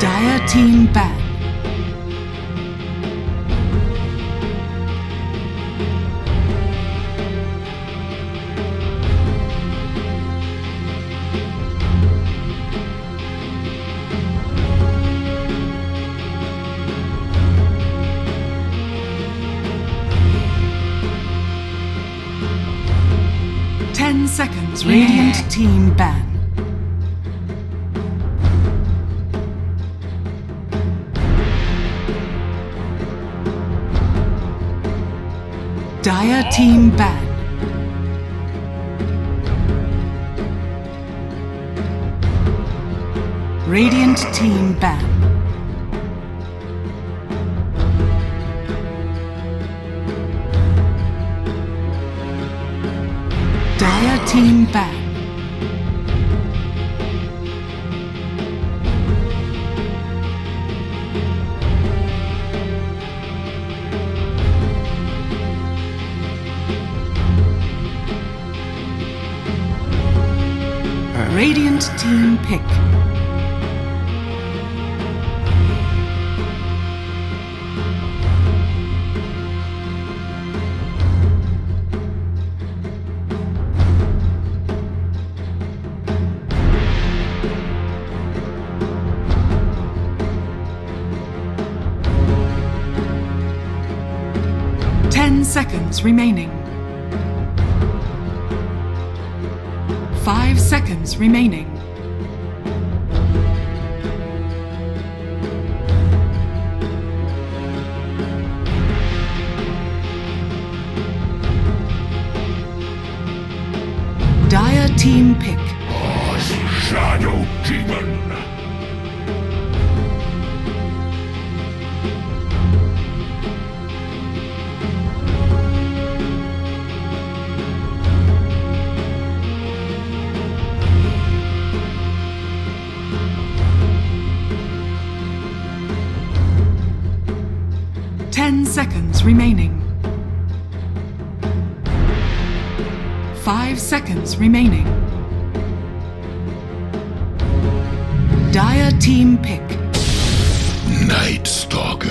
Dire team ban. Seconds. Radiant team ban. Dire team ban. Radiant team ban. Dire team ban. Radiant team pick. Seconds remaining. 5 seconds remaining. Dire team pick. Shadow Demon. Seconds remaining. 5 seconds remaining. Dire team pick. Night Stalker.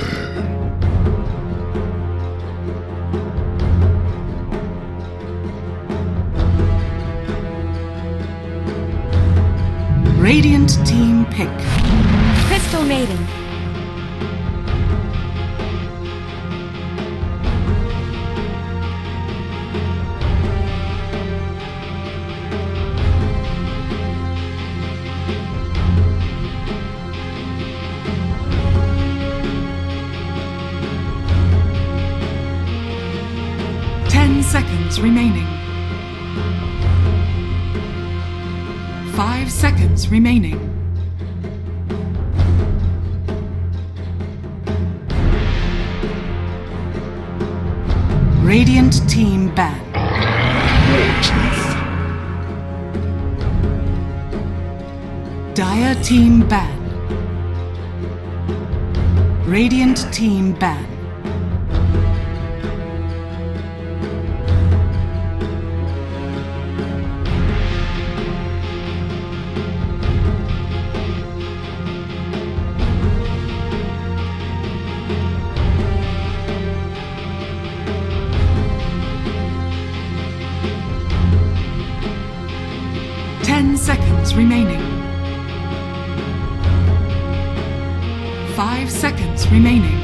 Radiant team pick. Crystal Maiden. Seconds remaining. 5 seconds remaining. Radiant team ban. Dire team ban. Radiant team ban. Seconds remaining. 5 seconds remaining.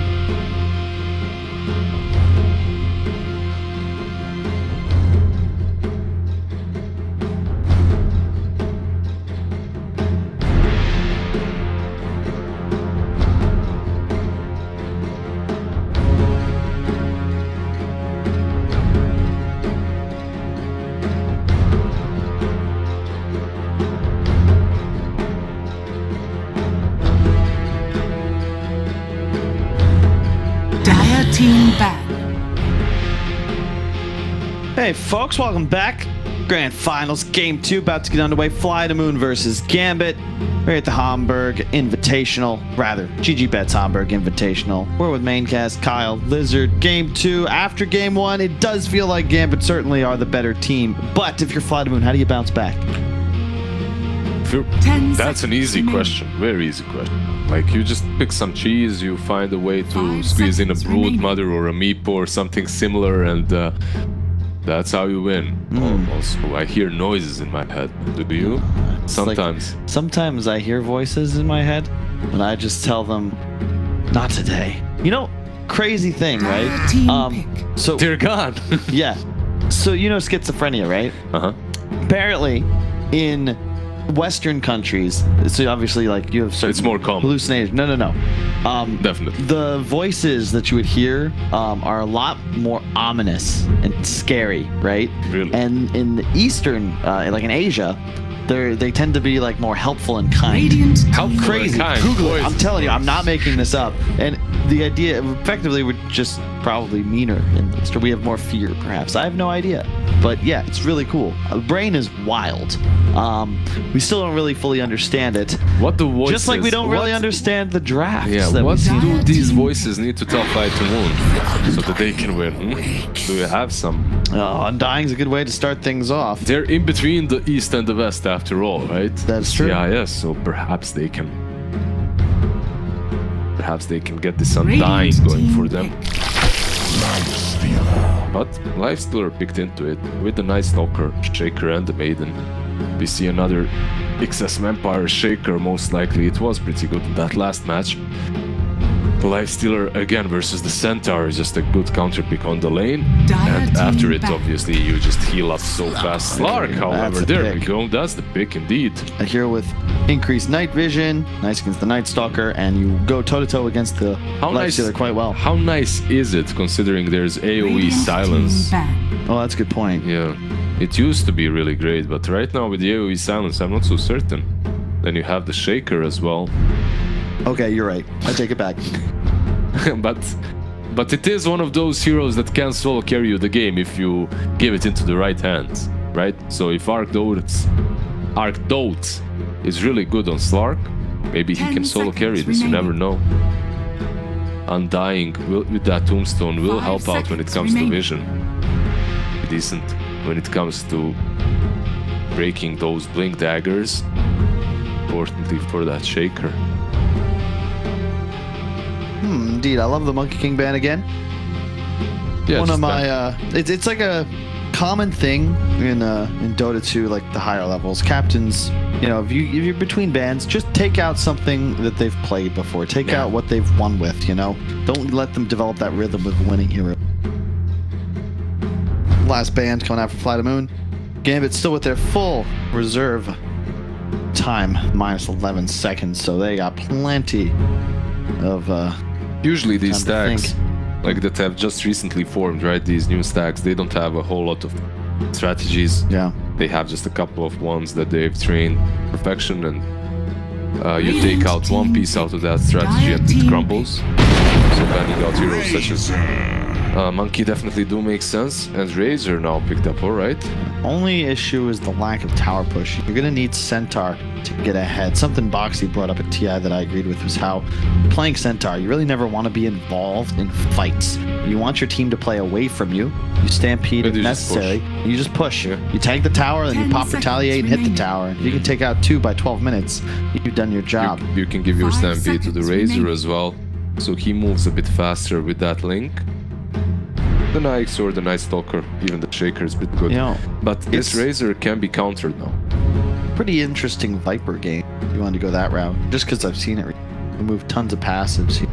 Team ban. Hey folks, welcome back. Grand Finals, Game 2 about to get underway. FlyToMoon versus Gambit. We're at the Hamburg Invitational, rather, GGBET Hamburg Invitational. We're with Maincast, Kyle, Lizard. Game 2, after Game 1, it does feel like Gambit certainly are the better team. But if you're FlyToMoon, how do you bounce back? That's an easy question, very easy question. Like, you just pick some cheese, you find a way to squeeze in a brood mother or a meepo or something similar, and that's how you win. Also, I hear noises in my head. Do you? Sometimes. Like, sometimes I hear voices in my head, and I just tell them, not today. You know, crazy thing, right? So Dear God. yeah. So you know schizophrenia, right? Apparently, in Western countries, so obviously, like, you have certain It's more common. hallucinations. No. Definitely. The voices that you would hear are a lot more ominous and scary, right? Really? And in the Eastern, like in Asia, they tend to be like more helpful and kind. Radiant How team Crazy. Kind. Google it. I'm Voices. telling you, I'm not making this up. And the idea, effectively, we're just probably meaner in the East, or we have more fear, perhaps. I have no idea. But yeah, it's really cool. The brain is wild. We still don't really fully understand it. What the voices? Just like we don't really understand the drafts. Yeah, that we what see. do these voices need to tell FlyToMoon so that they can win? Do you have some? Undying's a good way to start things off. They're in between the East and the West after all, right? That's true. Yeah, yes. So perhaps they can get this Undying going for them. But Lifestealer picked into it with the nice Stalker, Shaker, and the Maiden. We see another XS Vampire Shaker, most likely. It was pretty good in that last match. The Lifestealer again versus the Centaur is just a good counter pick on the lane. And after it, obviously, you just heal up so fast. Slark, however, the there we pick. go. That's the pick indeed. A hero with increased night vision, nice against the Night Stalker, and you go toe-to-toe against the Lifestealer quite well. How nice is it considering there's AoE Radiant silence? team ban. Oh, that's a good point. Yeah, it used to be really great, but right now with the AoE silence, I'm not so certain. Then you have the Shaker as well. Okay, you're right. I take it back. but it is one of those heroes that can solo carry you the game if you give it into the right hands, right? So if Arc Dotes is really good on Slark, maybe he 10 can solo carry this, you never know. Undying with that tombstone will 5 help out when it seconds comes to remaining. vision. Decent when it comes to breaking those blink daggers. Importantly for that Shaker. Indeed, I love the Monkey King ban again. Yeah, One of just my, it's like a common thing in Dota 2, like the higher levels. Captains, you know, if you're between bans, just take out something that they've played before. Take out what they've won with, you know. Don't let them develop that rhythm with winning hero. Last band coming out for FlyToMoon. Gambit still with their full reserve time, minus 11 seconds, so they got plenty of usually these time to stacks, think. like that have just recently formed, right? These new stacks, they don't have a whole lot of strategies. Yeah. They have just a couple of ones that they've trained perfection, and you take out one piece out of that strategy and it crumbles. So banning out heroes such as Monkey definitely do make sense, and Razor now picked up alright. Only issue is the lack of tower push. You're gonna need Centaur to get ahead. Something Boxy brought up at TI that I agreed with was how playing Centaur, you really never want to be involved in fights. You want your team to play away from you. You stampede if you just necessary. push. You just push. Yeah. You tank the tower, then you 10 pop seconds retaliate and hit the remaining. tower. If you can take out 2 by 12 minutes, you've done your job. You can give your 5 stampede to the seconds Razor remaining. as well, so he moves a bit faster with that link. The Nikes or the Night Stalker, even the Shaker is a bit good. You know, But this it's- Razor can be countered now. Pretty interesting Viper game. If you want to go that route, just because I've seen it. We move tons of passives.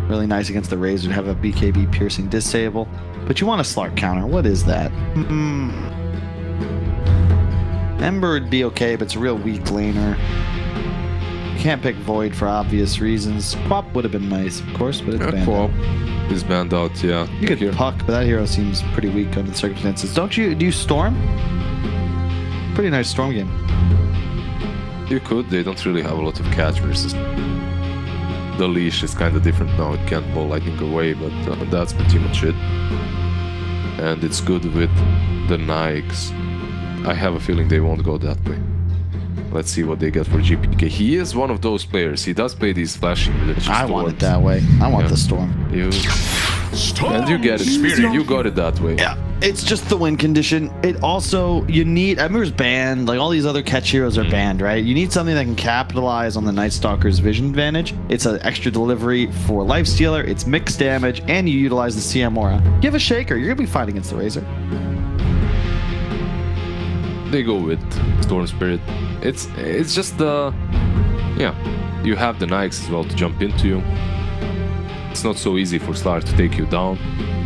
Really nice against the Razor to have a BKB piercing disable. But you want a Slark counter. What is that? Ember would be okay, but it's a real weak laner. You can't pick Void for obvious reasons. Quap would have been nice, of course, but it's banned Co-op out. is banned out, yeah. You could Here. Puck, but that hero seems pretty weak under the circumstances. Do you Storm? Pretty nice Storm game. You could, they don't really have a lot of catch versus. The leash is kind of different now, it can't ball lightning away, but that's pretty much it. And it's good with the Nikes. I have a feeling they won't go that way. Let's see what they get for GPK. He is one of those players, he does play these flashy that just I want it storms. that way. I want Yeah. the Storm. You And you get it. You got it that way. Yeah, it's just the win condition. It also, you need, Emir's banned, like all these other catch heroes are banned, right? You need something that can capitalize on the Night Stalker's vision advantage. It's an extra delivery for Lifestealer, it's mixed damage, and you utilize the CM aura. You have a Shaker, you're gonna be fighting against the Razor. They go with Storm Spirit. It's just the, yeah, you have the Nikes as well to jump into you. It's not so easy for Slark to take you down.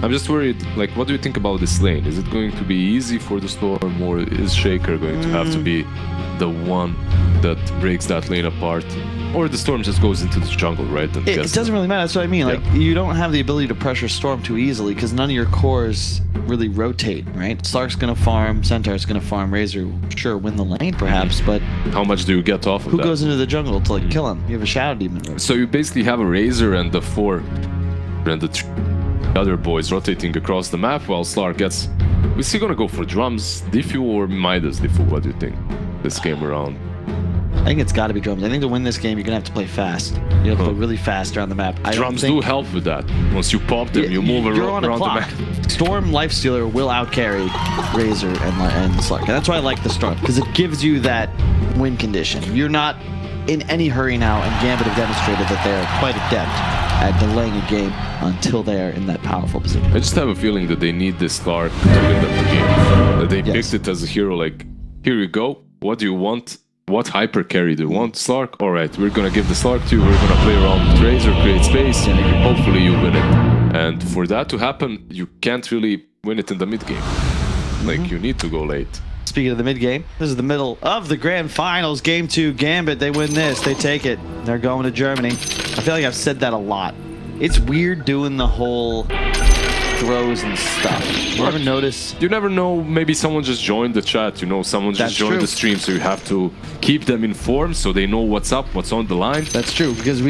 I'm just worried, like, what do you think about this lane? Is it going to be easy for the Storm, or is Shaker going to have to be the one that breaks that lane apart? Or the Storm just goes into the jungle, right? And It doesn't really matter, that's what I mean. Yeah. Like, you don't have the ability to pressure Storm too easily because none of your cores really rotate, right? Slark's gonna farm, Centaur's gonna farm, Razor, sure, win the lane perhaps, but how much do you get off of who that? goes into the jungle to like kill him? You have a Shadow Demon. Right? So you basically have a Razor and the 4 and the other boys rotating across the map while Slark gets... Is he gonna go for drums, Diffu, or Midas Diffu? What do you think this game around? I think it's got to be drums. I think to win this game, you're gonna have to play fast. You have to play really fast around the map. Drums do help with that. Once you pop them, you move around the map. Storm Lifestealer will outcarry Razor and Slark. And that's why I like the Storm, because it gives you that win condition. You're not in any hurry now, and Gambit have demonstrated that they're quite adept at delaying a game until they're in that powerful position. I just have a feeling that they need this Slark to win them the game. That they picked it as a hero, like, here you go, what do you want? What hyper carry do you want? Slark? Alright, we're gonna give the Slark to you, we're gonna play around with Razor, create space, hopefully you win it. And for that to happen, you can't really win it in the mid game. Like, you need to go late. Speaking of the mid game, this is the middle of the grand finals. Game 2, Gambit, they win this, they take it. They're going to Germany. I feel like I've said that a lot. It's weird doing the whole throws and stuff. You ever notice? You never know, maybe someone just joined the chat, you know, someone just joined the stream, so you have to keep them informed so they know what's up, what's on the line. That's true, because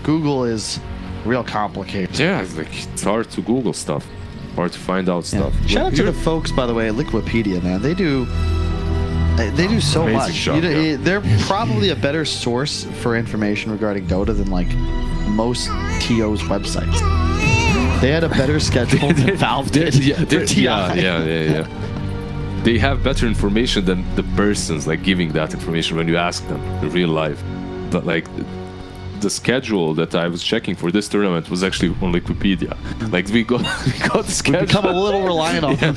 Google is real complicated. Yeah, it's hard to Google stuff, hard to find out stuff. Shout out to the folks, by the way, at Liquipedia, man. They do so Amazing much. job, yeah. They're probably a better source for information regarding Dota than like most TO's websites. They had a better schedule than Valve did for TI. Yeah. They have better information than the persons like giving that information when you ask them in real life. But like the schedule that I was checking for this tournament was actually on Wikipedia. Like we got the schedule. We become a little reliant on them.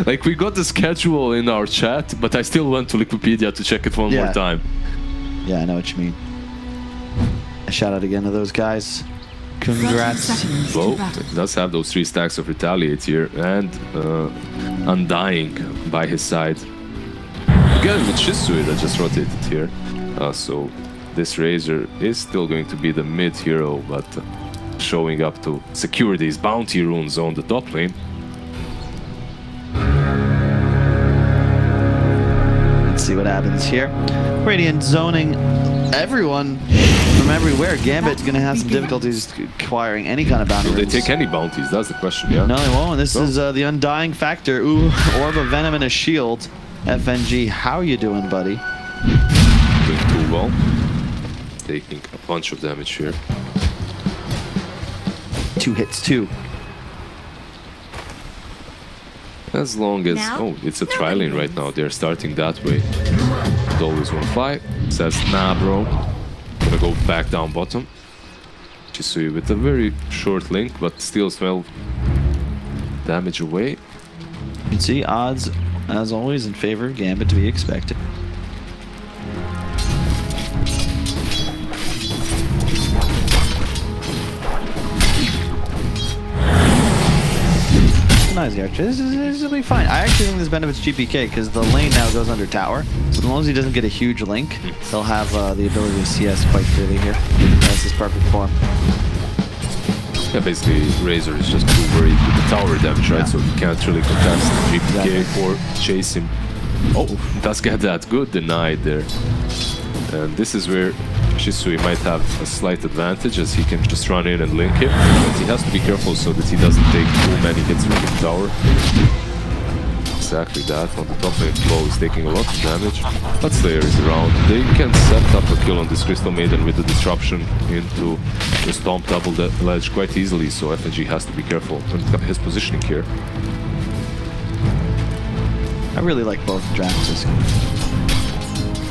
Like we got the schedule in our chat, but I still went to Wikipedia to check it one more time. Yeah, I know what you mean. A shout out again to those guys. Congrats. Well, it does have those 3 stacks of Retaliate here, and Undying by his side. Again with Shisui that just rotated here. So this Razor is still going to be the mid hero, but showing up to secure these bounty runes on the top lane. Let's see what happens here. Radiant zoning everyone from everywhere. Gambit's gonna have some difficulties acquiring any kind of bounty. Will they take any bounties? That's the question, yeah? No, they won't. This is the Undying factor. Ooh, Orb of Venom and a shield. FNG, how you doing, buddy? Doing too well. Taking a bunch of damage here. 2 hits, 2. As long as... Now? Oh, it's a tri-lane right now. They're starting that way. It's always 1-5. Says, nah, bro. Gonna go back down bottom. Chisui with a very short link, but still 12 damage away. You can see odds, as always, in favor of Gambit to be expected. Nice, Archer. This will be fine. I actually think this benefits GPK because the lane now goes under tower. So as long as he doesn't get a huge link, he'll have the ability to CS quite clearly here. That's his perfect form. Yeah, basically Razor is just too worried with the tower damage, right? So he can't really contest GPK or chase him. Oh, does get that. Good denied there. And this is where Shisui might have a slight advantage as he can just run in and link him. But he has to be careful so that he doesn't take too many hits with the tower. exactly that. On the top lane, Flow is taking a lot of damage, but Slayer is around. They can set up a kill on this Crystal Maiden with the disruption into the Stomp double ledge quite easily, so FNG has to be careful when his positioning here. I really like both Draxus.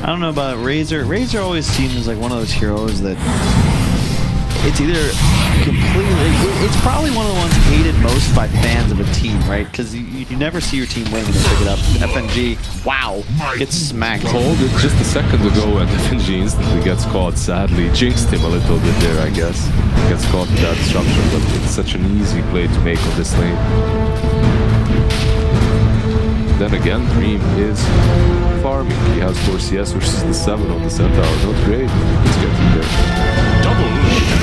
I don't know about Razor. Razor always seems like one of those heroes that it's either completely... It's probably one of the ones hated most by fans of a team, right? Because you never see your team win when they pick it up. FNG, wow, gets smacked. Called it just a second ago and FNG instantly gets caught, sadly. Jinxed him a little bit there, I guess. Gets caught in that disruption, but it's such an easy play to make on this lane. Then again, Dream is farming. He has 4 CS versus the 7 on the Centaur. Not great. Let's get in there. Double.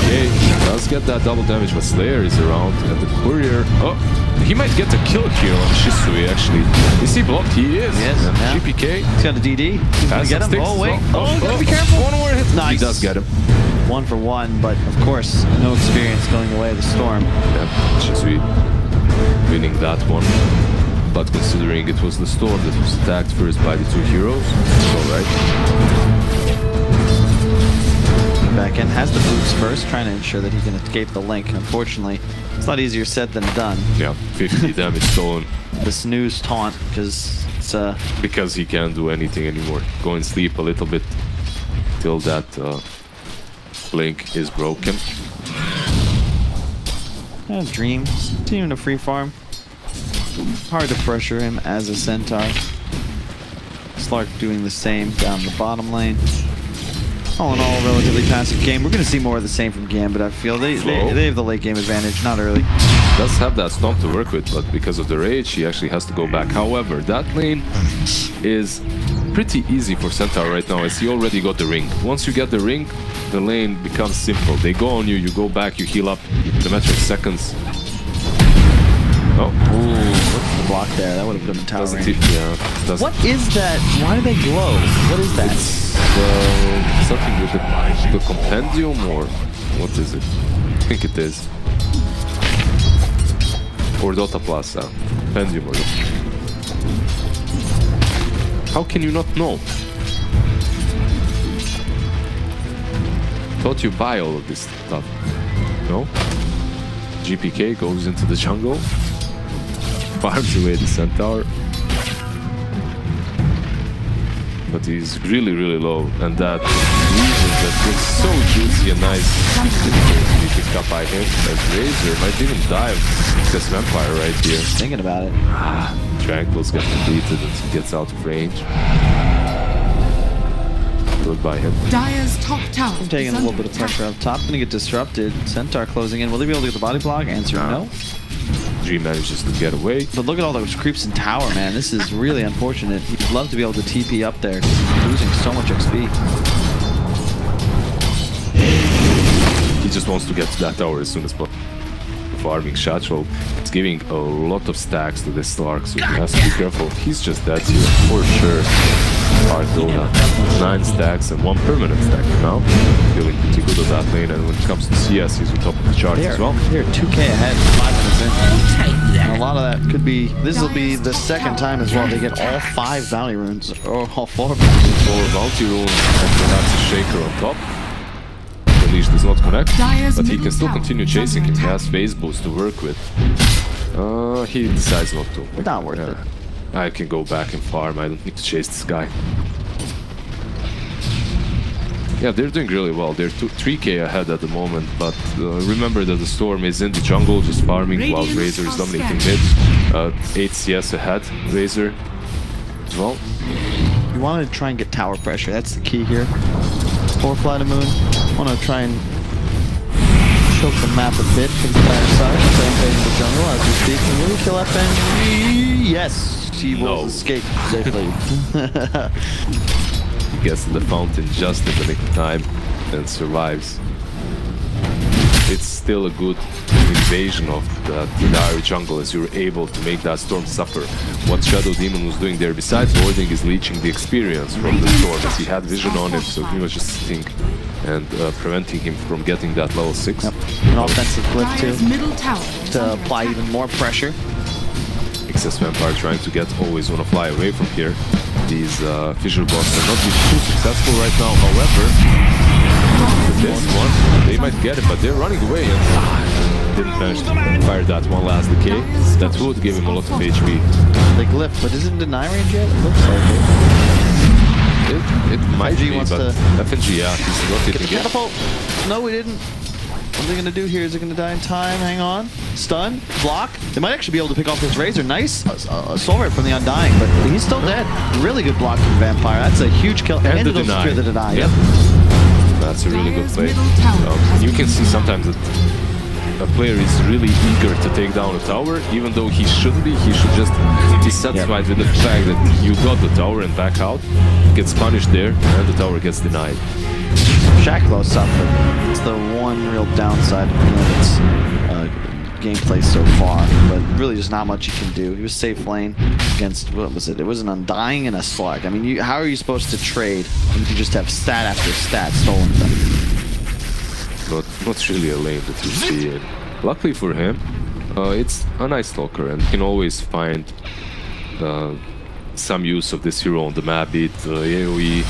Okay, he does get that double damage, but Slayer is around. And the Courier... Oh, he might get a kill here on Shisui, actually. Is he blocked? He is. Yes. And Yeah. GPK. He's got a DD. He's gonna get him. Sticks Oh, wait. well. Oh, gotta be careful. One more hit. Nice. He does get him. 1 for 1, but of course, no experience going away the Storm. Yeah, Shisui winning that one. But considering it was the Storm that was attacked first by the 2 heroes, it's alright. Back in has the boots first, trying to ensure that he can escape the link. Unfortunately, it's a lot easier said than done. Yeah, 50 damage stolen. The snooze taunt, because it's Because he can't do anything anymore. Go and sleep a little bit till that link is broken. Dream continuing to free farm. Hard to pressure him as a Centaur. Slark doing the same down the bottom lane. All in all, a relatively passive game. We're going to see more of the same from Gambit, I feel. They have the late game advantage, not early. Does have that Stomp to work with, but because of the rage, he actually has to go back. However, that lane is pretty easy for Centaur right now, as he already got the ring. Once you get the ring, the lane becomes simple. They go on you, you go back, you heal up in a matter of seconds. Oh, What's the block there? That would have been a tower doesn't range. yeah. What is that? Why do they glow? What is that? It's something with the compendium, or what is it? I think it is. Or Dota Plus, compendium or how can you not know? Thought you buy all of this stuff. No? GPK goes into the jungle. Farms away the Centaur. But he's really, really low. And that reason that looks so juicy and nice to be picked up by him as Razor might even die of this vampire right here. Thinking about it. Tranquils get completed and he gets out of range. Good by him. Dire's top tower. I'm taking a little bit of pressure up top. Gonna get disrupted. Centaur closing in. Will they be able to get the body block? Answer no. G manages to get away. But look at all those creeps in tower, man. This is really unfortunate. He'd love to be able to TP up there because he's losing so much XP. He just wants to get to that tower as soon as possible. Farming Shachlo. It's giving a lot of stacks to this Slark, so he has to be careful. He's just dead here, for sure. Hard Dota. 9 stacks and 1 permanent stack now. Feeling pretty good on that lane, and when it comes to CS, he's on top of the charts as well. They're 2k ahead, 5 minutes in. And a lot of that could be, this will be the second time as well they get all 5 bounty runes, or all 4 bounty runes. 4 bounty runes, and perhaps a Shaker on top. The leash does not connect, but he can still continue chasing him. He has phase boost to work with. He decides not to. Not worth it. I can go back and farm. I don't need to chase this guy. Yeah, they're doing really well. They're 3k ahead at the moment, but remember that the Storm is in the jungle just farming while Razor is dominating mid. 8 CS ahead, Razor as well. You want to try and get tower pressure. That's the key here. For FlyToMoon, want to try and choke the map a bit from the back side. Invading the jungle as we speak. Can really kill FNG? Yes, she will escape safely. He gets in the fountain just in the nick of time and survives. It's still a good invasion of the dire jungle as you're able to make that Storm suffer. What Shadow Demon was doing there, besides warding, is leeching the experience from the Storm, as he had vision on him, so he was just sitting and preventing him from getting that level 6. Yep. An offensive clip too, Middle tower to apply even more pressure. XS Vampire trying to get always want to fly away from here. These fissure bots are not being too successful right now. However, this one, they might get it, but they're running away and didn't manage to fire that one last decay. That would give him a lot of HP. They glyph, but isn't it deny range yet? It looks like It might be, wants but to FNG, yeah, he's rotating it. catapult. No, we didn't. What are they gonna do here? Is it gonna die in time? Hang on. Stun. Block. They might actually be able to pick off his Razor. Nice assault from the Undying, but he's still dead. Really good block from Vampire. That's a huge kill. And the it'll deny. secure the deny. Yep. That's a really good play. You can see sometimes that a player is really eager to take down a tower, even though he shouldn't be. He should just be satisfied with the fact that you got the tower and back out, gets punished there, and the tower gets denied. Shachlo suffered. It's the one real downside of its gameplay so far, but really there's not much you can do. He was safe lane against, what was it? It was an Undying and a Slark. I mean, how are you supposed to trade when you just have stat after stat stolen from them? Not really a lane that you see in. Luckily for him, it's a nice Stalker and can always find some use of this hero on the map, be it AoE,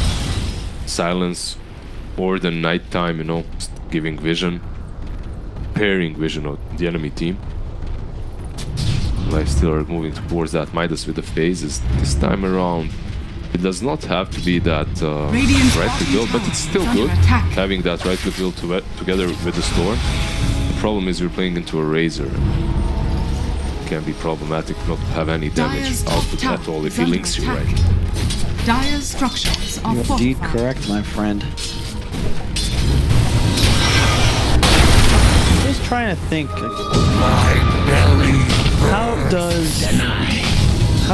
silence, or the nighttime, you know, giving vision, pairing vision of the enemy team. Lifestealer moving towards that Midas with the phases. This time around, it does not have to be that right click build, but it's still good having that right click build together with the Storm. The problem is you're playing into a Razor. It can be problematic not to have any damage output at all if he links you right. Dire's structures are Indeed fortified. correct, my friend. Just trying to think. How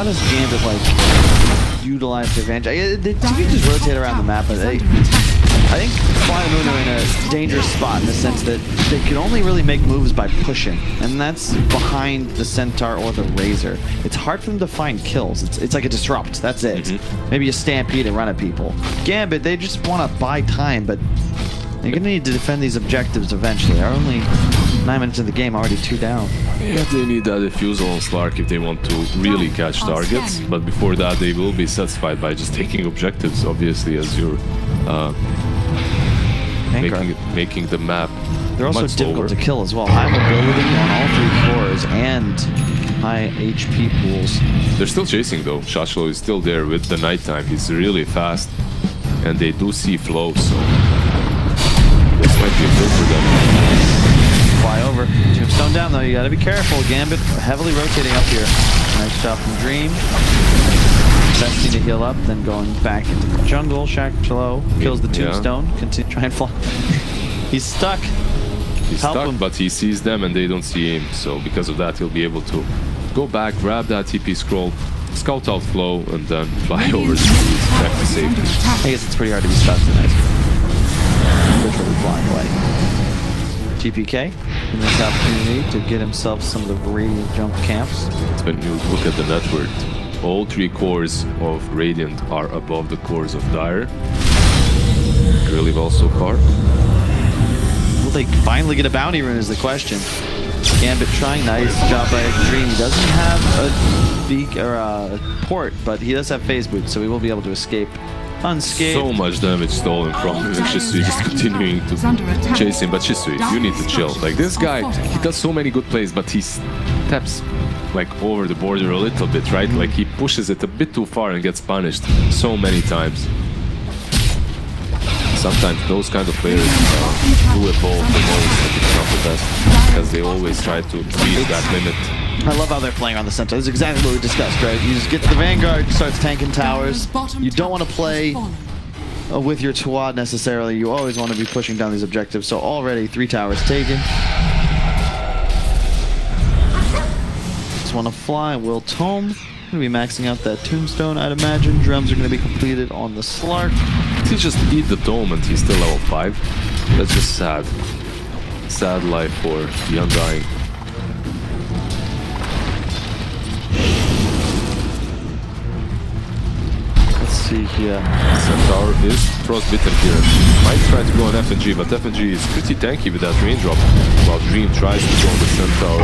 does Gambit like utilize the advantage? They can just rotate around the map, but I think FlyToMoon are in a dangerous spot in the sense that they can only really make moves by pushing, and that's behind the Centaur or the Razor. It's hard for them to find kills. It's like a disrupt. That's it. Maybe a stampede and run at people. Gambit, they just want to buy time, but they're gonna need to defend these objectives eventually. They're only 9 minutes in the game, already 2 down. Yeah, they need that defusal on Slark if they want to really catch targets, but before that they will be satisfied by just taking objectives, obviously, as you're making the map. They're also much difficult slower. to kill as well. High mobility on all 3 cores and high HP pools. They're still chasing though. Shachlo is still there with the nighttime. He's really fast, and they do see flow, so this might be a good for them. Fly over. Tombstone down though, you gotta be careful. Gambit heavily rotating up here. Nice shot from Dream. Best to heal up, then going back into the jungle. Shachlo kills the Tombstone. Continue try and fly. He's stuck. He's stuck, but he sees them and they don't see him. So because of that, he'll be able to go back, grab that TP scroll, scout out flow, and then fly over back to safety. I guess it's pretty hard to be stuck tonight. Literally flying away. TPK in this opportunity to get himself some of the Radiant jump camps. When you look at the network, all 3 cores of Radiant are above the cores of Dire. Really well so far. Will they finally get a bounty rune is the question. Gambit trying, nice job by Dream. He doesn't have a beak or a port, but he does have phase boot, so he will be able to escape unscathed. So much damage stolen from him, and Shisui just continuing to chase him. But Shisui, you need to chill. Like this guy, he does so many good plays, but he steps like over the border a little bit, right? Like he pushes it a bit too far and gets punished so many times. Sometimes those kind of players do evolve the most, but it's not the best, because they always try to reach that limit. I love how they're playing around the center. This is exactly what we discussed, right? You just get to the Vanguard, starts tanking towers. You don't want to play with your Tuad necessarily. You always want to be pushing down these objectives. So already 3 towers taken. Just want to fly. Will Tome. Going to be maxing out that Tombstone, I'd imagine. Drums are going to be completed on the Slark. He just eat the Dome and he's still level 5. That's just sad. Sad life for the Undying. See here. Centaur is frostbitten here. Might try to go on FNG, but FNG is pretty tanky with that raindrop. While Dream tries to go on the Centaur.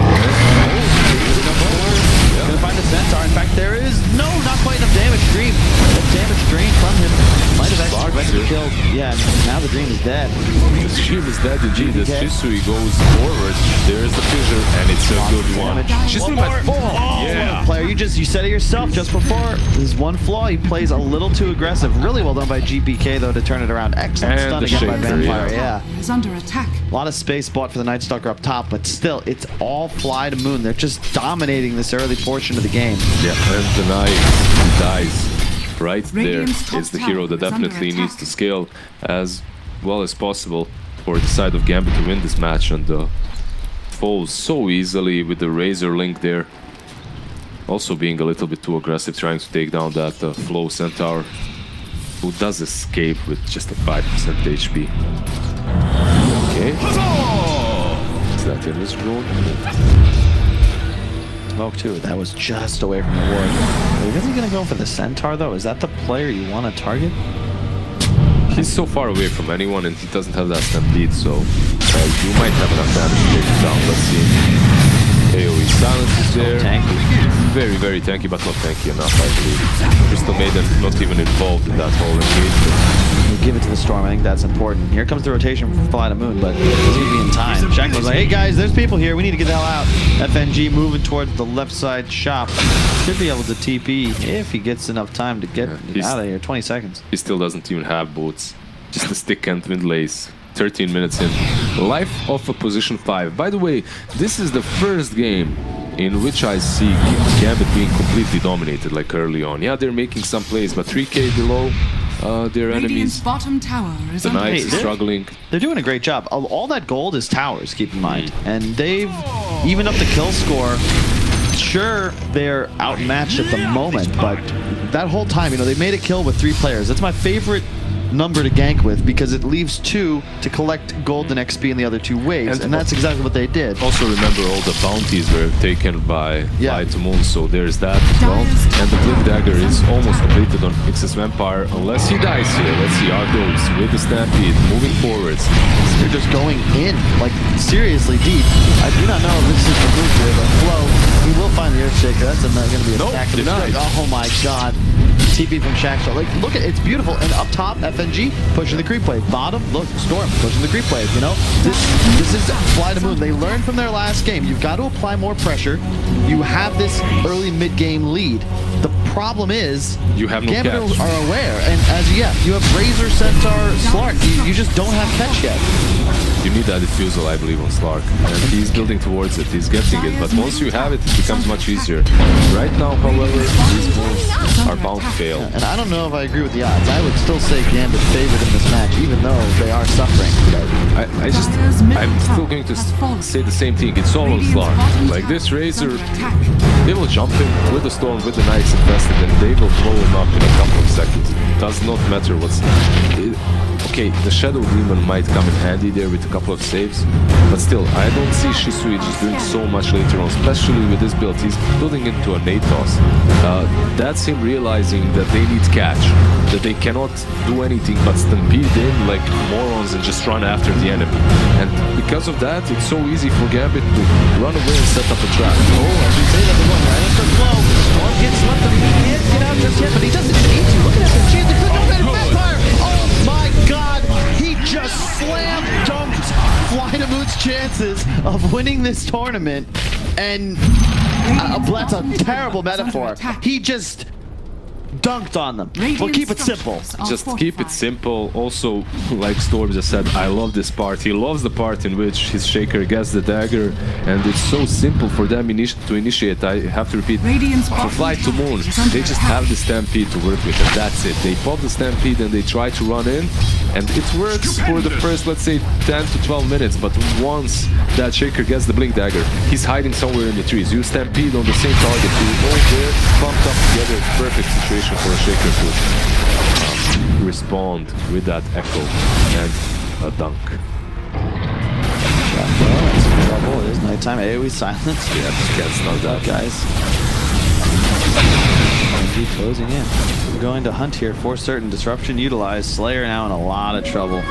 Gonna find the Centaur. In fact, there is not quite enough damage. Dream. The damage drain from him might have actually already killed. Yeah, now the Dream is dead. The Dream is dead indeed. As Shisui goes forward, there is the fissure, and it's a good one. Shisui might fall. Yeah. Player, you said it yourself just before. There's one flaw. He plays a little too aggressive. Really well done by GBK though to turn it around. Excellent stun again by Vampire. Yeah. Is under attack. A lot of space bought for the Night Stalker up top, but still, it's all FlyToMoon. They're just dominating this early portion of the game. Yeah, and the Knight dies. Right there is the hero that definitely needs to scale as well as possible for the side of Gambit to win this match, and falls so easily with the Razor Link there. Also being a little bit too aggressive, trying to take down that Flow Centaur, who does escape with just a 5% HP. Okay. Is that in this room? Smoke too. That was just away from the ward. Are you really gonna go for the Centaur though? Is that the player you want to target? He's so far away from anyone, and he doesn't have that stampede, so you might have enough damage to take him down. Let's see. AoE silence is there. Tanky. Very, very tanky, but not tanky enough, I believe. Crystal Maiden not even involved in that whole engagement. We'll give it to the Storm. I think that's important. Here comes the rotation from FlyToMoon, but it doesn't even be in time. Shachlo's like, hey guys, there's people here. We need to get the hell out. FNG moving towards the left side shop. Should be able to TP if he gets enough time to get out of here. 20 seconds. He still doesn't even have boots. Just a stick and windlays. 13 minutes in. Life of a position 5. By the way, this is the first game in which I see Gambit being completely dominated like early on. Yeah, they're making some plays, but 3k below their enemies. Bottom tower is The Knights is struggling. They're doing a great job. All that gold is towers, keep in mind. And they've even up the kill score. Sure, they're outmatched at the moment, but that whole time, they made a kill with 3 players. That's my favorite number to gank with, because it leaves 2 to collect gold and XP in the other 2 waves, and that's exactly what they did. Also remember, all the bounties were taken by FlyToMoon, so there's that as well. And the Blink Dagger is almost completed on Ix's Vampire, unless he dies here. Let's see, Ardos with the Stampede, moving forwards. They're just going in, like, seriously deep. I do not know if this is the move here, but Flow, he will find the Earthshaker. That's going to be a stack. Denied. Oh my god. TP from Shachlo. Like, look at it's beautiful. And up top, FNG pushing the creep wave. Bottom, look, Storm pushing the creep wave. This is FlyToMoon. They learned from their last game. You've got to apply more pressure. You have this early mid-game lead. The problem is you have no Gambit catch. are aware, and you have Razor, Centaur, Slark. You just don't have catch yet. You need that diffusal, I believe, on Slark, and he's building towards it. He's getting it, but once you have it, it becomes much easier. Right now, however, these moves are bound to fail. And I don't know if I agree with the odds. I would still say Gambit favored in this match, even though they are suffering. I'm still going to say the same thing. It's all on Slark. Like this Razor, they will jump him with the Storm, with the Knights invested, and they will blow him up in a couple of seconds. It does not matter what's... Okay, the Shadow Demon might come in handy there with a couple of saves, but still, I don't see Shisui just doing so much later on, especially with this build. He's building into a nade toss. That's him realizing that they need catch, that they cannot do anything but stampede in like morons and just run after the enemy. And because of that, it's so easy for Gambit to run away and set up a trap. Oh, as we say that, they're going right after Flow. Storm gets left him. He can't get out just yet, but he doesn't need to. Look at that. She's the good Vampire. Oh my god! He just slam dunked FlyToMoon's chances of winning this tournament, and that's a terrible metaphor. He just dunked on them. Well, keep it simple. Just keep it simple. Also, like Storm just said, I love this part. He loves the part in which his Shaker gets the dagger, and it's so simple for them to initiate. I have to repeat, for FlyToMoon, they just have the Stampede to work with, and that's it. They pop the Stampede and they try to run in, and it works for the first, let's say, 10 to 12 minutes, but once that Shaker gets the Blink Dagger, he's hiding somewhere in the trees. You Stampede on the same target, you go there, bumped up together, perfect situation for a Shaker to respond with that echo and a dunk. Well, that's trouble. It is nighttime. AoE silence. Yeah, just can't stop that, guys. Keep closing in. We're going to hunt here for certain. Disruption utilized. Slayer now in a lot of trouble.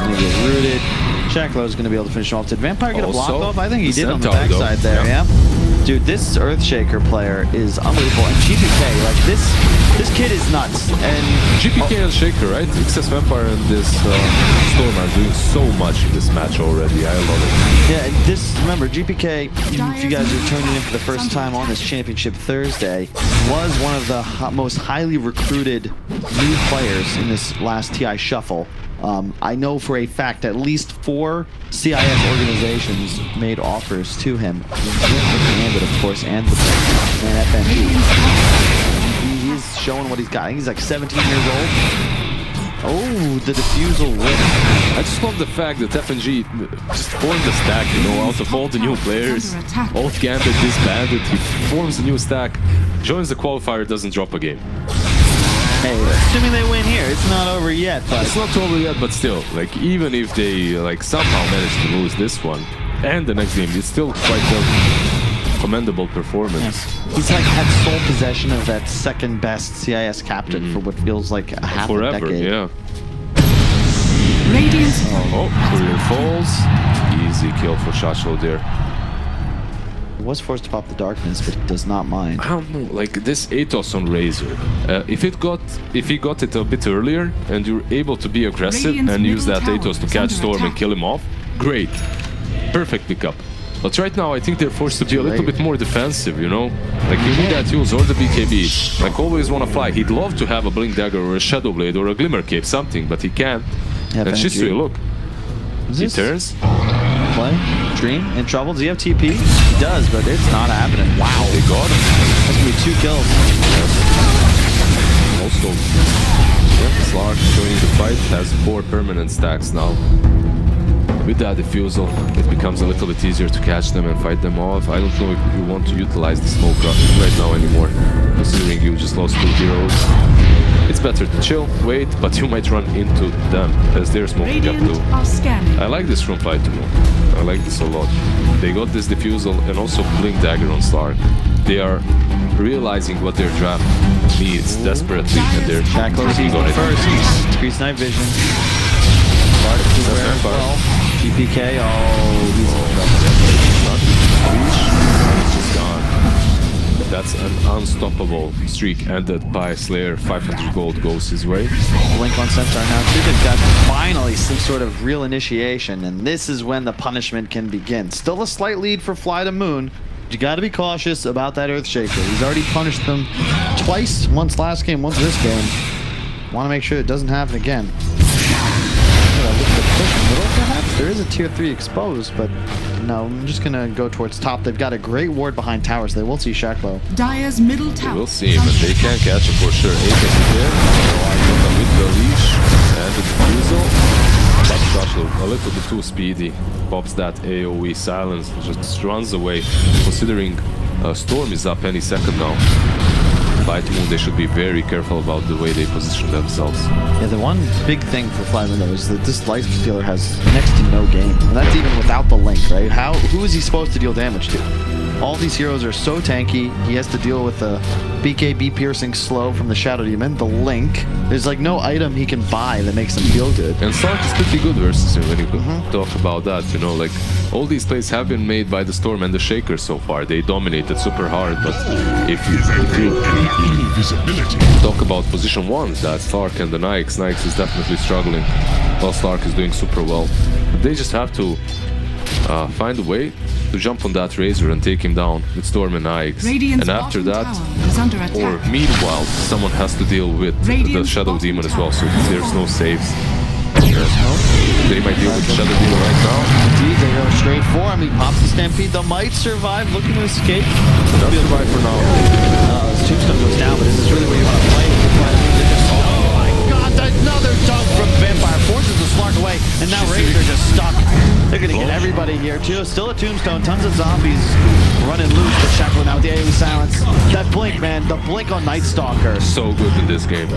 going to get rooted. Shachlo's going to be able to finish him off. Did Vampire get a block Also, off? I think he did on the Centaur, backside there, yeah. Dude, this Earthshaker player is unbelievable. And GPK, like this kid is nuts. And GPK and Shaker, right? XS Vampire and this Storm are doing so much in this match already. I love it. yeah, and this, remember, GPK, if you guys are tuning in for the first time on this Championship Thursday, was one of the most highly recruited new players in this last TI Shuffle. I know for a fact at least 4 CIS organizations made offers to him. Gambit, of course, and the FNG. He's showing what he's got. I think he's like 17 years old. Oh, the defusal whip. I just love the fact that FNG just formed a stack, you know, out of all the new players. Old Gambit disbanded, he forms a new stack, joins the qualifier, doesn't drop a game. Hey, assuming they win here, it's not over yet, but It's not over yet, but still, like, even if they, like, somehow manage to lose this one and the next game, it's still quite a commendable performance. he's like had sole possession of that second best CIS captain for what feels like a half a decade. Yeah. Radiant Oh, Courier falls. Easy kill for Shachlo there. He was forced to pop the darkness, but he does not mind. I don't know, like this Atos on Razor. If he got it a bit earlier and you're able to be aggressive Radiant's and use that middle tower Atos to is catch under Storm and attack. kill him off, great. Perfect pickup. But right now I think they're forced to be a little bit more defensive, you know? Like you need that use or the BKB. Like always wanna fly. He'd love to have a Blink Dagger or a Shadow Blade or a Glimmer Cape, something, but he can't. And Shisui, look. He turns. Play? Dream? In trouble? Does he have TP? He does, but it's not happening. Wow. They got him. That's gonna be 2 kills. Also, yeah, Slark joining the fight has 4 permanent stacks now. With that defusal, it becomes a little bit easier to catch them and fight them off. I don't know if you want to utilize the smoke right now anymore, considering you just lost 2 heroes. It's better to chill, wait, but you might run into them as they're smoking up Radiant too. are scanning. I like this from FlyToMoon. I like this a lot. They got this defusal and also Blink Dagger on Slark. They are realizing what their draft needs desperately, and they're Shachlo's working on it. first. Increased night vision. Slark is aware as well. GPK, oh, he's in trouble. It's just gone. That's an unstoppable streak ended by Slayer. 500 gold goes his way. Blink on Centaur now too. They've got finally some sort of real initiation, and this is when the punishment can begin. Still a slight lead for FlyToMoon. You got to be cautious about that Earthshaker. He's already punished them twice. Once last game, once this game. Want to make sure it doesn't happen again. There is a tier 3 exposed, but no, I'm just gonna go towards top. They've got a great ward behind tower, so they will see Shachlo. Dire's middle tower. We'll see him, and they can catch him for sure. Apex is there. With the leash and the defusal. But Shachlo, a little bit too speedy. Pops that AoE silence, just runs away. Considering Storm is up any second now. FlyToMoon, they should be very careful about the way they position themselves. Yeah, the one big thing for FlyToMoon though is that this Lifestealer has next to no game. And that's even without the link, right? Who is he supposed to deal damage to? All these heroes are so tanky. He has to deal with the BKB piercing slow from the Shadow Demon, the link. There's like no item he can buy that makes him feel good. And Slark is pretty good versus him when you talk about that, you know, like all these plays have been made by the Storm and the Shaker so far. They dominated super hard, but if you talk about position 1s, that Slark and the Nyx is definitely struggling, while Slark is doing super well. They just have to find a way to jump on that Razor and take him down with Storm and Nyx. And after that, or meanwhile, someone has to deal with the Shadow Demon as well, so there's no saves. They might deal with Shadow Demon right now. Indeed, they go straight for him. He pops the Stampede. They might survive, looking to escape. That's survive for now. His tombstone goes down, but this is really where you want to play. Oh my god, another dunk from Vampire. Forces the Slark away, and now Razor just stuck. They're going to get everybody here, too. Still a tombstone. Tons of zombies running loose. But Shachlo now with the AoE silence. That blink, man. The blink on Stalker. So good in this game.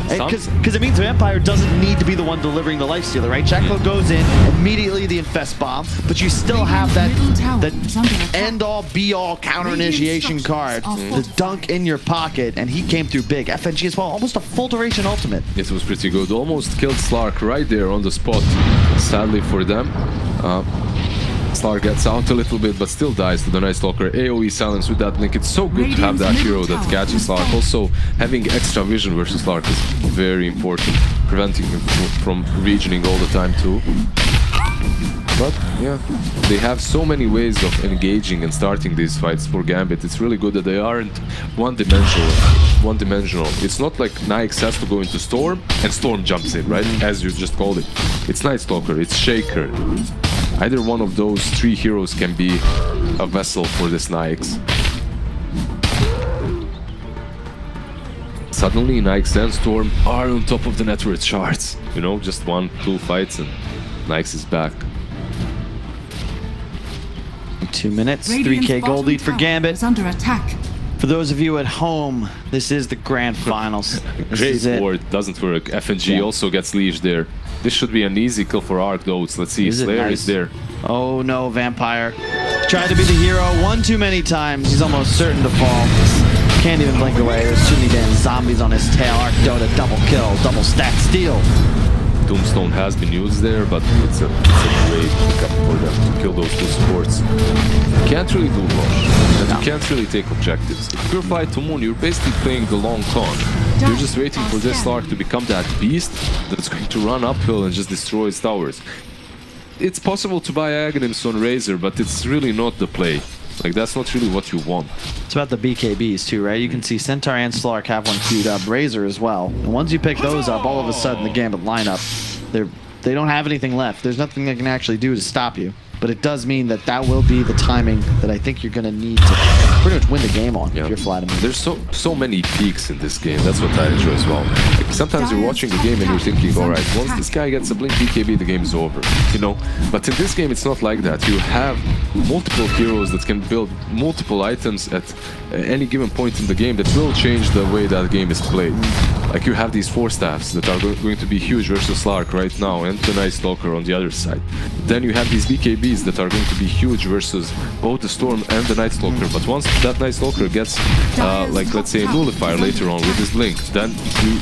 Because it means Vampire doesn't need to be the one delivering the Lifestealer, right? Shachlo goes in, immediately the Infest Bomb, but you still have that end-all, be-all counter-initiation card, the dunk in your pocket, and he came through big. FNG as well, almost a full duration ultimate. It was pretty good. Almost killed Slark right there on the spot. sadly for them. Slark gets out a little bit, but still dies to the Night Stalker. AoE silence with that blink. It's so good to have that hero that catches Slark. Also, having extra vision versus Slark is very important, preventing him from regioning all the time too. But yeah, they have so many ways of engaging and starting these fights for Gambit. It's really good that they aren't one-dimensional. It's not like Nyx has to go into Storm and Storm jumps in, right? As you just called it. It's Night Stalker, it's Shaker. Either one of those three heroes can be a vessel for this Nyx. Suddenly Nyx and Storm are on top of the net worth charts. You know, just 1-2 fights and Nyx is back. 2 minutes, 3k gold lead for Gambit. Is under attack. For those of you at home, this is the grand finals. Great ward, doesn't work. FNG also gets leashed there. This should be an easy kill for Arc though. Let's see, Slayer is there. Oh no, Vampire. Tried to be the hero one too many times. He's almost certain to fall. Can't even blink away. There's too many damn zombies on his tail. Arc Dota, double kill, double stack steal. Tombstone has been used there, but it's a great pickup for them to kill those two supports. You can't really do much, and you can't really take objectives. If you're FlyToMoon, you're basically playing the long con. You're just waiting for this Slark to become that beast that's going to run uphill and just destroy his towers. It's possible to buy Aghanims on Razor, but it's really not the play. Like, that's not really what you want. It's about the BKBs too, right? You can see Centaur and Slark have one queued up, Razor as well. And once you pick those up, all of a sudden the Gambit lineup, they don't have anything left. There's nothing they can actually do to stop you. But it does mean that that will be the timing that I think you're going to need to pretty much win the game on if you're FlyToMoon. There's so many peaks in this game. That's what I enjoy as well. Like, sometimes you're watching the game and you're thinking, all right, once this guy gets a blink BKB, the game is over, you know? But in this game, it's not like that. You have multiple heroes that can build multiple items at any given point in the game that will change the way that game is played. Like, you have these 4 staffs that are going to be huge versus Slark right now, and the Night Stalker on the other side. Then you have these BKBs that are going to be huge versus both the Storm and the Night Stalker. But once that Night Stalker gets, like, let's say, a nullifier later on with his blink, then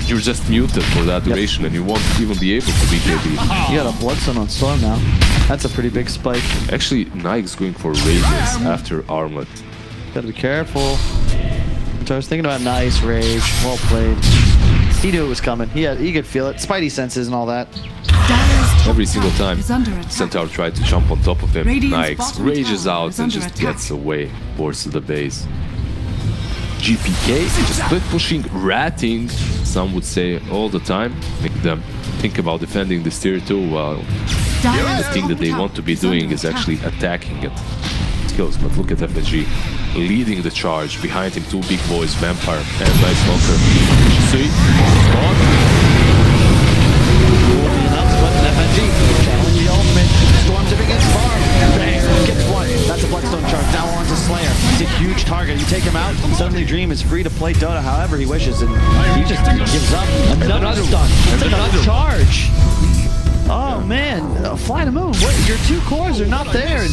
you're just muted for that duration, and you won't even be able to BKB. You got a Bloodstone on Storm now. That's a pretty big spike. Actually, Nyx going for Radiance after Armlet. Gotta be careful. So I was thinking about nice Rage. Well played. He knew it was coming. He could feel it. Spidey senses and all that. Every single time Centaur tried to jump on top of him, Nyx rages out and just gets away, boards to the base. GPK just split pushing, ratting, some would say all the time, make them think about defending this tier 2 while the thing that they want to be doing is actually attacking it. Skills, but look at FNG leading the charge, behind him 2 big boys, Vampire and Night Stalker. See, it's gone. Channeling the ultimate. Storms up against Farm. Bang. Gets one. That's a Bloodstone charge. Now on to Slayer. It's a huge target. You take him out, suddenly Dream is free to play Dota however he wishes, and he just gives up. Another stun. It's another charge. Oh man, FlyToMoon. What? Your 2 cores are not there.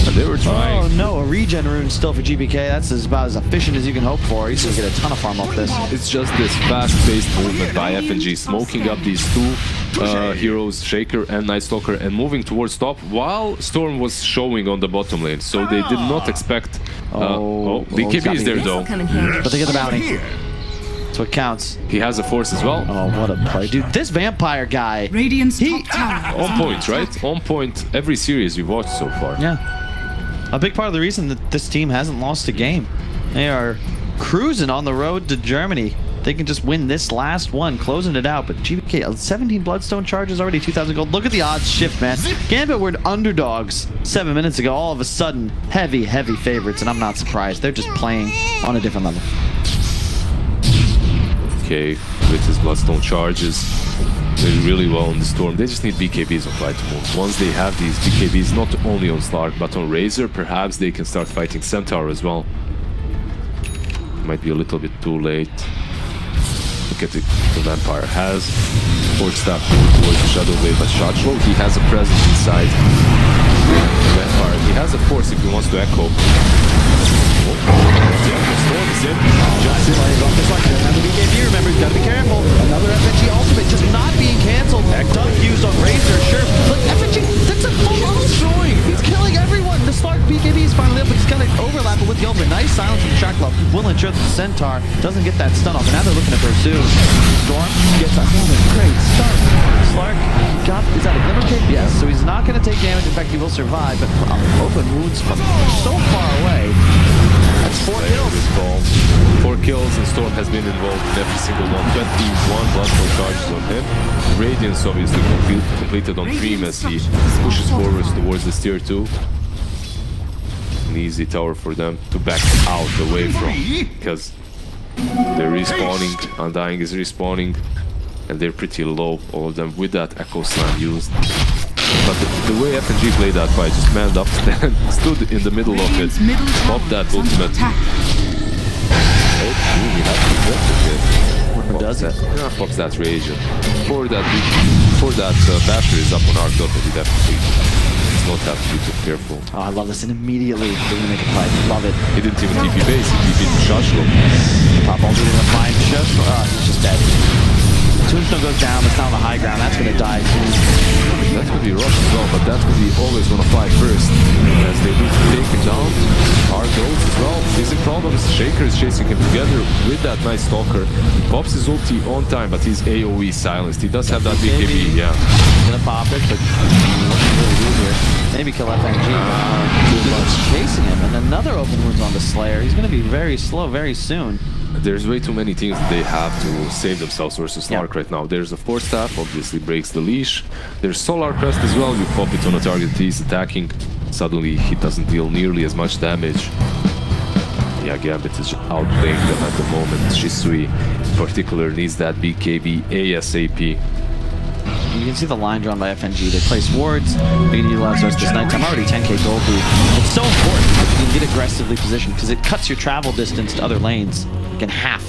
And they were trying. Oh no, a regen rune still for GBK. That's about as efficient as you can hope for. He's gonna get a ton of farm off this. It's just this fast-paced movement by FNG, smoking up these 2 heroes, Shaker and Night Stalker, and moving towards top while Storm was showing on the bottom lane. So they did not expect. BKB is there though. But they get the bounty. That's what counts. He has a force as well. Oh, what a play. Dude, this Vampire guy. On point, right? On point every series you've watched so far. Yeah. A big part of the reason that this team hasn't lost a game. They are cruising on the road to Germany. They can just win this last one, closing it out. But GBK, 17 Bloodstone charges, already 2,000 gold. Look at the odds shift, man. Gambit were underdogs 7 minutes ago. All of a sudden, heavy favorites, and I'm not surprised. They're just playing on a different level. Okay, with his Bloodstone charges, they're really well on the Storm. They just need BKBs on FlyToMoon. Once they have these BKBs, not only on Slark, but on Razor, perhaps they can start fighting Centaur as well. Might be a little bit too late. Look at the Vampire has 4 staff moving towards the Shadow Blade, but Shachlo, he has a presence inside the Vampire. He has a force if he wants to echo. Oh, yeah, Storm Jumps in. Jumps in. Another BKB, remember, you gotta be careful. Another FNG ultimate just not being cancelled. Dunk used on Razor, sure. Look, FNG, that's a full destroying. He's killing everyone. The Slark BKB is finally up, but he's gonna overlap it with the ultimate. Nice silence from Shachlo. Will ensure that the Centaur doesn't get that stun off. And now they're looking to pursue. Storm gets a great start. Slark is that a glimmer kick? Yes, so he's not gonna take damage. In fact, he will survive, but open wounds from so far away. That's 4 kills. Involved. 4 kills, and Storm has been involved in every single one. 21 bloodful charges on him. Radiance obviously completed on Dream as he pushes forwards towards this tier 2. An easy tower for them to back out away from, because they're respawning. Undying is respawning, and they're pretty low, all of them, with that Echo Slam used. But the way FNG played that fight, just manned up, stood in the middle of it, popped that ultimate. Does it? Yeah, pops that rage. For that Basher is up on Arc Dota, we definitely not have to be too careful. Oh, I love this, and immediately they're gonna make a fight. Love it. He didn't even TP base, he TP'd Shachlo. Pop ulti in the find. He's just dead. Tombstone goes down, it's now on the high ground. That's gonna die soon. That could be rough as well, but that could be always gonna fly first. As they do take him down. Hard goes as well. Facing problems. Shaker is chasing him together with that nice Stalker. He pops his ulti on time, but he's AoE silenced. He does have that BKB, yeah. He's gonna pop it, but really weird here. Maybe kill FNG. Too much chasing him, and another open wounds on the Slayer. He's gonna be very slow very soon. There's way too many things that they have to save themselves versus Slark right now. There's a Force Staff, obviously breaks the leash. There's Solar Crest as well. You pop it on a target he's attacking. Suddenly he doesn't deal nearly as much damage. Yeah, Gambit is outplaying them at the moment. Shisui in particular needs that BKB ASAP. You can see the line drawn by FNG. They place wards, they can utilize us this nighttime. Already 10k gold lead. It's so important that you can get aggressively positioned because it cuts your travel distance to other lanes like in half.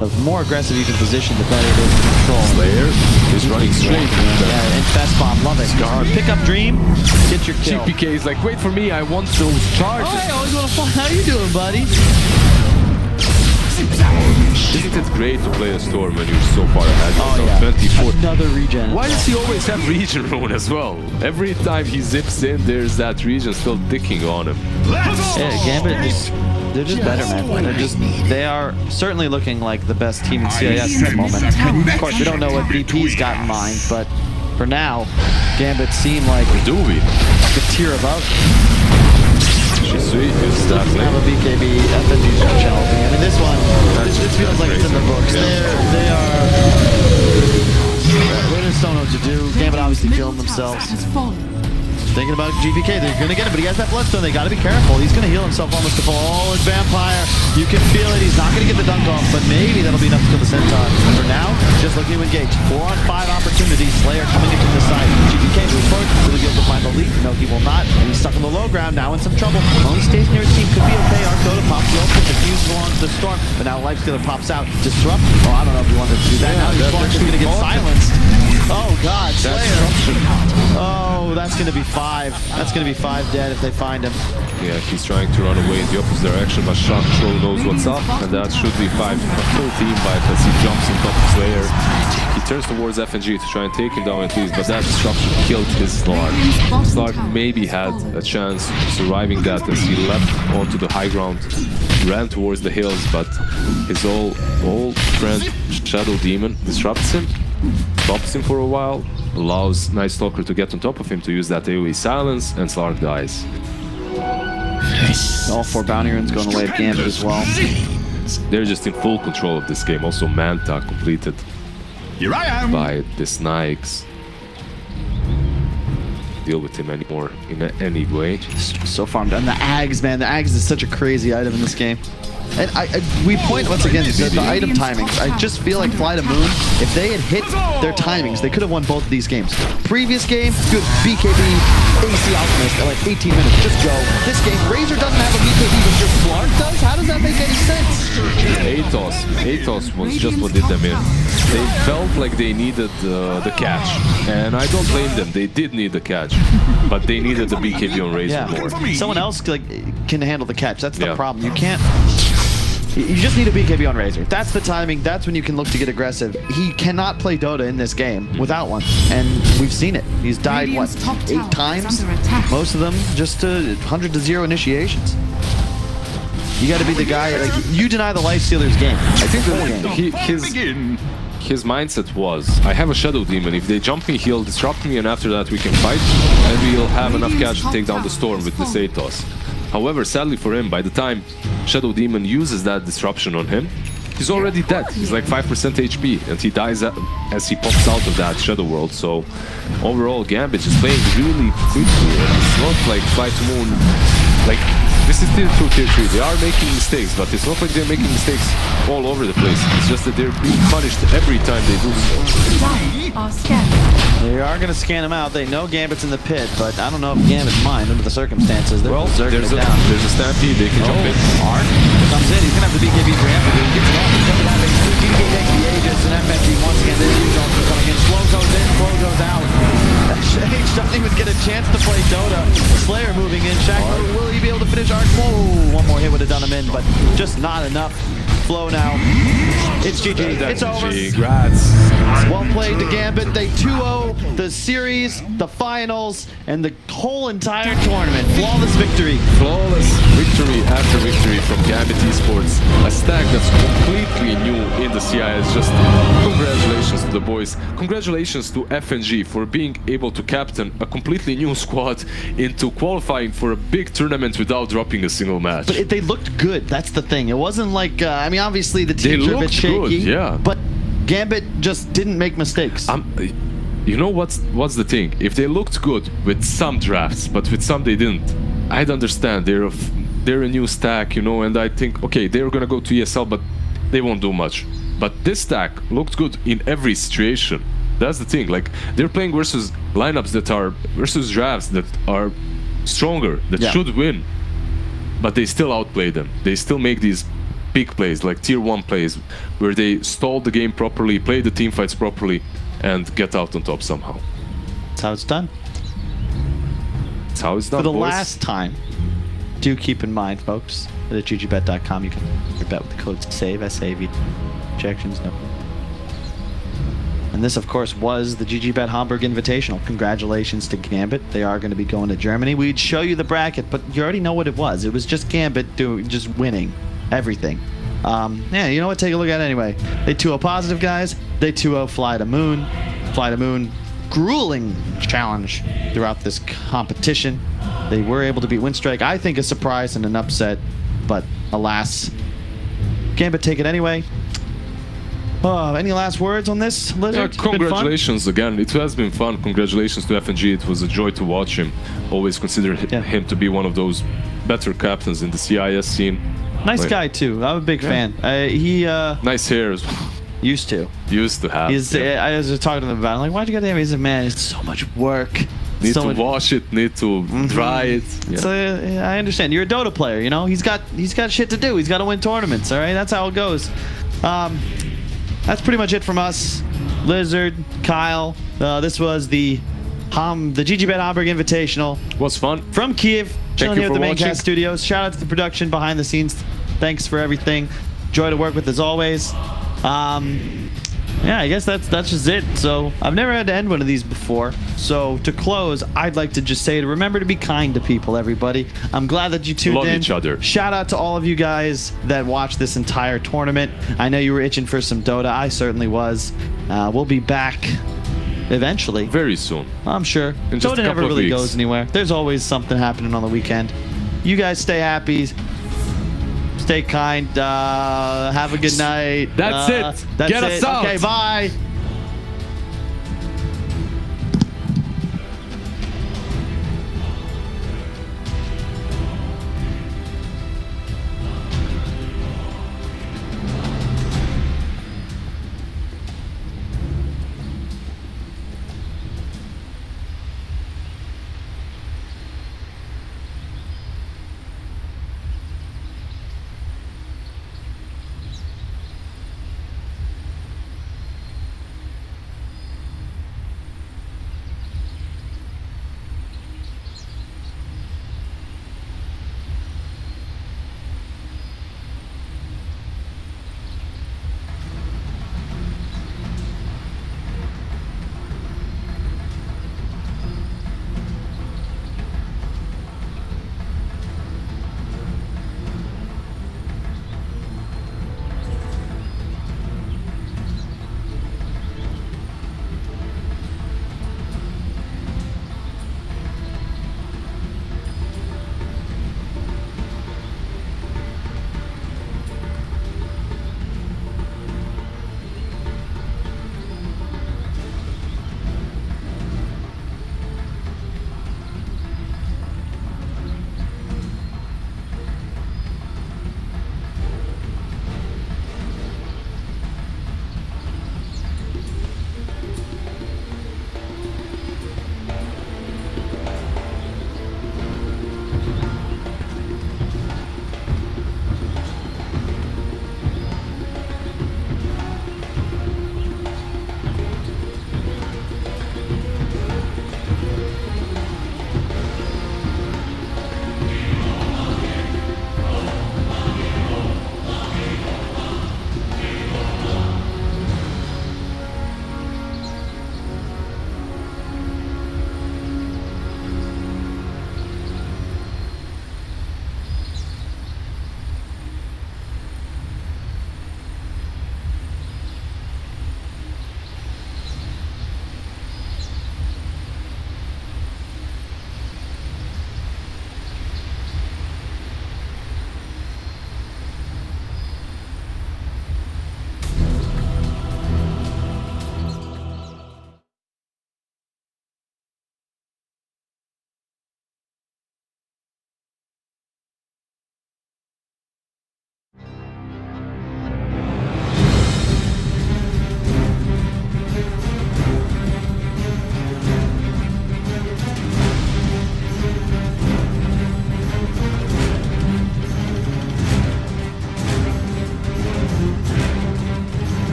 The more aggressive you can position, the better it is to control. Slayer is running straight. Yeah, Infest Bomb, love it. Pick up Dream, get your kill. GPK is like, wait for me, I want those charges. Oh, I always want to fly. How you doing, buddy? Isn't it great to play a Storm when you're so far ahead? Oh, yeah. 24. Another regen. Why does he always have regen rune as well? Every time he zips in, there's that regen still ticking on him. Yeah, Gambit they're just better, man. They are certainly looking like the best team in CIS at the moment. Of course, we don't know what VP's got in mind, but for now, Gambit seem like do we? a tier above. Shisui is that Have a BKB, FNG's channel. I mean, this one, this feels like it's in the books. They are. They just don't know what to do. Gambit obviously killing themselves. Thinking about GPK, they're gonna get it, but he has that bloodstone. They gotta be careful. He's gonna heal himself almost to full. Oh, it's Vampire. You can feel it. He's not gonna get the dunk off, but maybe that'll be enough to kill the Centaur. For now, just looking to engage. 4-on-5 opportunities. Slayer coming into the side. GPK moves forward. Will he be able to find the lead? No, he will not. And he's stuck on the low ground. Now in some trouble. Only stays near his team. Could be okay. Arcota pops the ultimate. Diffuses along to the Storm, but now Lifestealer pops out. Disrupt. Oh, I don't know if he wanted to do that. Now he's actually gonna get silenced. Oh God, Slayer. Oh, that's gonna be 5. That's gonna be 5 dead if they find him. Yeah, he's trying to run away in the opposite direction, but Shachlo knows what's up, and that should be 5. A full team fight as he jumps on top of Slayer. He turns towards FNG to try and take him down at least, but that disruption killed his Slark. Slark maybe had a chance of surviving that as he leapt onto the high ground, ran towards the hills, but his old friend Shadow Demon disrupts him, stops him for a while, allows Night Stalker to get on top of him to use that AoE silence, and Slark dies. All 4 bounty runes going away at Gambit as well. They're just in full control of this game. Also Manta completed by this Nikes. Deal with him anymore in any way. So far I'm done. The Ags, man. The Ags is such a crazy item in this game. And we point once again to the item timings. I just feel like FlyToMoon, if they had hit their timings, they could have won both of these games. Previous game, good BKB, AC Alchemist at like 18 minutes. Just go. This game, Razor doesn't have a BKB, but your Slark does? How does that make any sense? Atos was just what did them in. They felt like they needed the catch. And I don't blame them. They did need the catch. But they needed the BKB on Razor more. Someone else like can handle the catch. That's the problem. You You just need a BKB on Razor. That's the timing. That's when you can look to get aggressive. He cannot play Dota in this game without one, and we've seen it. He's died, what, 8 times? Most of them just 100 to 0 initiations. You got to be the guy, like, you deny the Lifestealer's game. I think his mindset was, I have a Shadow Demon. If they jump me, he'll disrupt me, and after that we can fight, and we'll have enough cash to take down the Storm with the Centaur. However, sadly for him, by the time Shadow Demon uses that disruption on him, he's already dead. He's like 5% HP, and he dies as he pops out of that Shadow World. So overall, Gambit is playing really quickly. It's not like FlyToMoon, like, this is still 2 tier 3. They are making mistakes, but it's not like they're making mistakes all over the place. It's just that they're being punished every time they do so. They are going to scan him out. They know Gambit's in the pit, but I don't know if Gambit's mine under the circumstances. They're there's a stampede. They can jump in. Arc comes in. He's going to have the BKB for him. He gets it off. He's coming out. GGBET takes the Aegis, and MFG once again. This is also coming in. Slow goes in. Slow goes out. Shage doesn't even get a chance to play Dota. Slayer moving in. Shachlo, will he be able to finish Arc? Whoa, one more hit would have done him in, but just not enough. Flow now. It's GG. It's over. Congrats. Well played to Gambit. They 2-0 the series, the finals, and the whole entire tournament. Flawless victory. Flawless victory after victory from Gambit Esports. A stack that's completely new in the CIS. Just congratulations to the boys. Congratulations to FNG for being able to captain a completely new squad into qualifying for a big tournament without dropping a single match. But they looked good. That's the thing. It wasn't like, I mean, obviously the teams are a bit shaky. Good, yeah. But Gambit just didn't make mistakes. You know what's the thing? If they looked good with some drafts, but with some they didn't, I'd understand. They're a new stack, you know, and I think, okay, they're gonna go to ESL, but they won't do much. But this stack looked good in every situation. That's the thing. Like, they're playing versus lineups that are versus drafts that are stronger, that should win, but they still outplay them. They still make these big plays, like tier 1 plays, where they stall the game properly, play the team fights properly, and get out on top somehow. That's how it's done. That's how it's done, For the boys. last time, do keep in mind, folks, that at GGBet.com you can bet with the code SAVE, S-A-V, objections, no. And this, of course, was the GGBet Hamburg Invitational. Congratulations to Gambit. They are going to be going to Germany. We'd show you the bracket, but you already know what it was. It was just Gambit just winning everything. Yeah, you know what? Take a look at it anyway. They 2-0 positive, guys. They 2-0 FlyToMoon. FlyToMoon, grueling challenge throughout this competition. They were able to beat Winstrike. I think a surprise and an upset, but alas, Gambit take it anyway. Any last words on this, Lizard? Congratulations again. It has been fun. Congratulations to FNG. It was a joy to watch him. Always consider him to be one of those better captains in the CIS scene. Nice guy too. I'm a big fan. He nice hair as well. Used to have. I was just talking to him about it. I'm like, why'd you get him? He's like, man, it's so much work. Need to wash it, need to dry it. Yeah. So I understand. You're a Dota player, you know. He's got shit to do. He's got to win tournaments. All right, that's how it goes. That's pretty much it from us, Lizard, Kyle. This was the GGBet Hamburg Invitational. Was fun from Kiev. Chilling here at the watching. Maincast Studios. Shout out to the production behind the scenes. Thanks for everything. Joy to work with as always. Yeah, I guess that's just it. So I've never had to end one of these before. So to close, I'd like to just say to remember to be kind to people, everybody. I'm glad that you tuned in. Love each other. Shout out to all of you guys that watched this entire tournament. I know you were itching for some Dota. I certainly was. We'll be back eventually. Very soon. I'm sure. Dota never really goes anywhere. There's always something happening on the weekend. You guys stay happy. Stay kind. Have a good night. That's it. That's Get us out. Okay, bye.